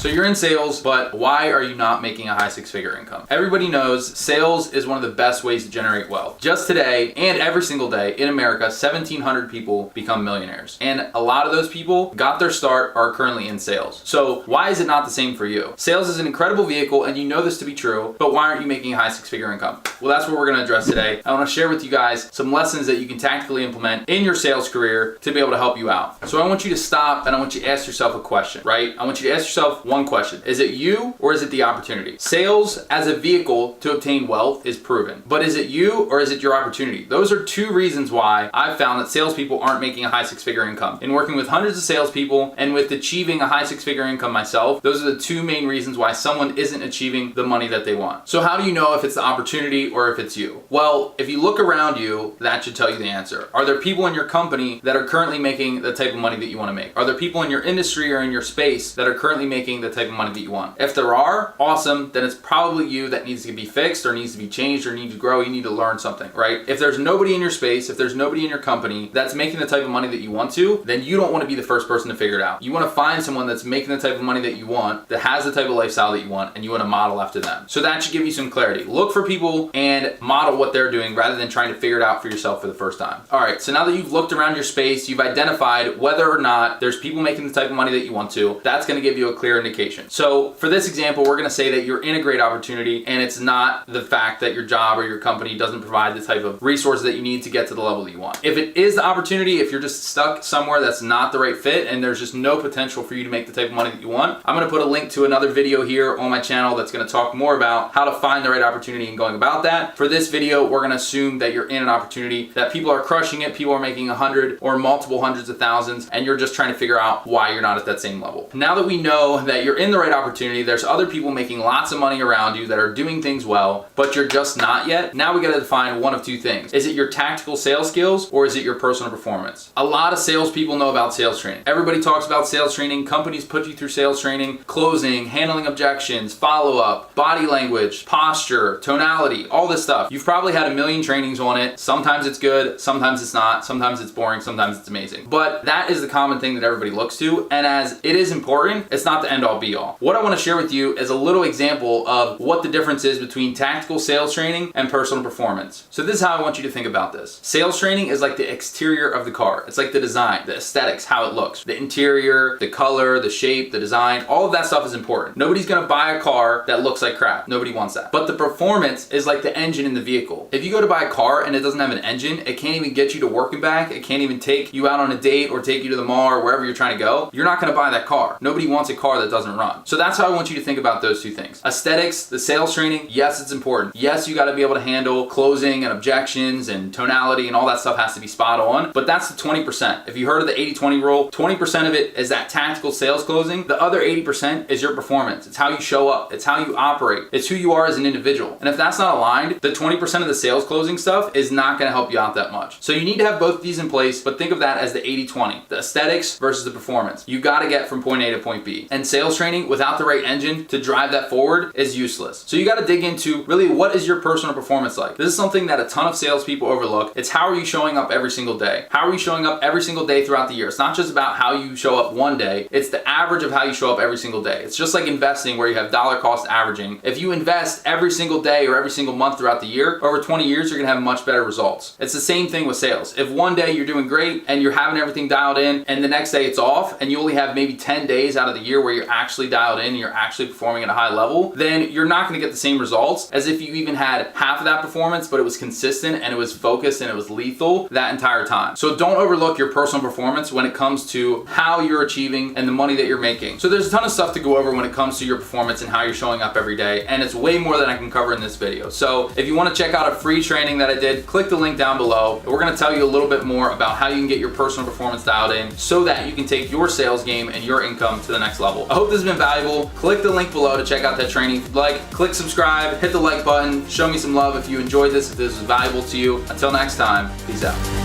So you're in sales, but why are you not making a high six-figure income? Everybody knows sales is one of the best ways to generate wealth. Just today and every single day in America, 1,700 people become millionaires. And a lot of those people got their start, are currently in sales. So why is it not the same for you? Sales is an incredible vehicle and you know this to be true, but why aren't you making a high six-figure income? Well, that's what we're gonna address today. I wanna share with you guys some lessons that you can tactically implement in your sales career to be able to help you out. So I want you to stop and I want you to ask yourself a question, right? I want you to ask yourself one question. Is it you or is it the opportunity? Sales as a vehicle to obtain wealth is proven, but is it you or is it your opportunity? Those are two reasons why I've found that salespeople aren't making a high six-figure income. In working with hundreds of salespeople and with achieving a high six-figure income myself, those are the two main reasons why someone isn't achieving the money that they want. So how do you know if it's the opportunity or if it's you? Well, if you look around you, that should tell you the answer. Are there people in your company that are currently making the type of money that you want to make? Are there people in your industry or in your space that are currently making the type of money that you want? If there are, awesome, then it's probably you that needs to be fixed or needs to be changed or needs to grow. You need to learn something, right? If there's nobody in your space, if there's nobody in your company that's making the type of money that you want to, then you don't want to be the first person to figure it out. You want to find someone that's making the type of money that you want, that has the type of lifestyle that you want, and you want to model after them. So that should give you some clarity. Look for people and model what they're doing rather than trying to figure it out for yourself for the first time. All right, so now that you've looked around your space, you've identified whether or not there's people making the type of money that you want to, that's going to give you a clear indication. So for this example, we're going to say that you're in a great opportunity and it's not the fact that your job or your company doesn't provide the type of resources that you need to get to the level that you want. If it is the opportunity, if you're just stuck somewhere that's not the right fit and there's just no potential for you to make the type of money that you want, I'm going to put a link to another video here on my channel that's going to talk more about how to find the right opportunity and going about that. For this video, we're going to assume that you're in an opportunity, that people are crushing it, people are making 100 or multiple hundreds of thousands, and you're just trying to figure out why you're not at that same level. Now that we know that you're in the right opportunity, there's other people making lots of money around you that are doing things well, but you're just not yet. Now we got to define one of two things. Is it your tactical sales skills or is it your personal performance? A lot of salespeople know about sales training. Everybody talks about sales training. Companies put you through sales training, closing, handling objections, follow-up, body language, posture, tonality, all this stuff. You've probably had a million trainings on it. Sometimes it's good, sometimes it's not, sometimes it's boring, sometimes it's amazing. But that is the common thing that everybody looks to, and as it is important, it's not the end-all be-all. What I want to share with you is a little example of what the difference is between tactical sales training and personal performance. So this is how I want you to think about this. Sales training is like the exterior of the car. It's like the design, the aesthetics, how it looks. The interior, the color, the shape, the design, all of that stuff is important. Nobody's gonna buy a car that looks like crap. Nobody wants that. But the performance is like the engine in the vehicle. If you go to buy a car and it doesn't have an engine, it can't even get you to work and back, it can't even take you out on a date or take you to the mall or wherever you're trying to go, you're not gonna buy that car. Nobody wants a car that doesn't run. So that's how I want you to think about those two things. Aesthetics, the sales training, yes, it's important. Yes, you gotta be able to handle closing and objections and tonality and all that stuff has to be spot on, but that's the 20%. If you heard of the 80-20 rule, 20% of it is that tactical sales closing. The other 80% is your performance. It's how you show up. It's how you operate. It's who you are as an individual. And if that's not aligned, the 20% of the sales closing stuff is not gonna help you out that much. So you need to have both these in place, but think of that as the 80-20, the aesthetics versus the performance. You gotta get from point A to point B. And sales training without the right engine to drive that forward is useless. So you gotta dig into really what is your personal performance like. This is something that a ton of salespeople overlook. It's how are you showing up every single day? How are you showing up every single day throughout the year? It's not just about how you show up one day, it's the average of how you show up every single day. It's just like investing where you have dollar cost averaging. If you invest every single day or every single month throughout the year, over 20 years, you're gonna have much better results. It's the same thing with sales. If one day you're doing great and you're having everything dialed in and the next day it's off and you only have maybe 10 days out of the year where you're actually dialed in and you're actually performing at a high level, then you're not gonna get the same results as if you even had half of that performance, but it was consistent and it was focused and it was lethal that entire time. So don't overlook your personal performance when it comes to how you're achieving and the money that you're making. So there's a ton of stuff to go over when it comes to your performance and how you're showing up every day, and it's way more than I can cover in this video. So if you want to check out a free training that I did, click the link down below. We're going to tell you a little bit more about how you can get your personal performance dialed in so that you can take your sales game and your income to the next level. I hope this has been valuable. Click the link below to check out that training if you'd like. Click subscribe, hit the like button, show me some love if you enjoyed this, if this was valuable to you. Until next time, peace out.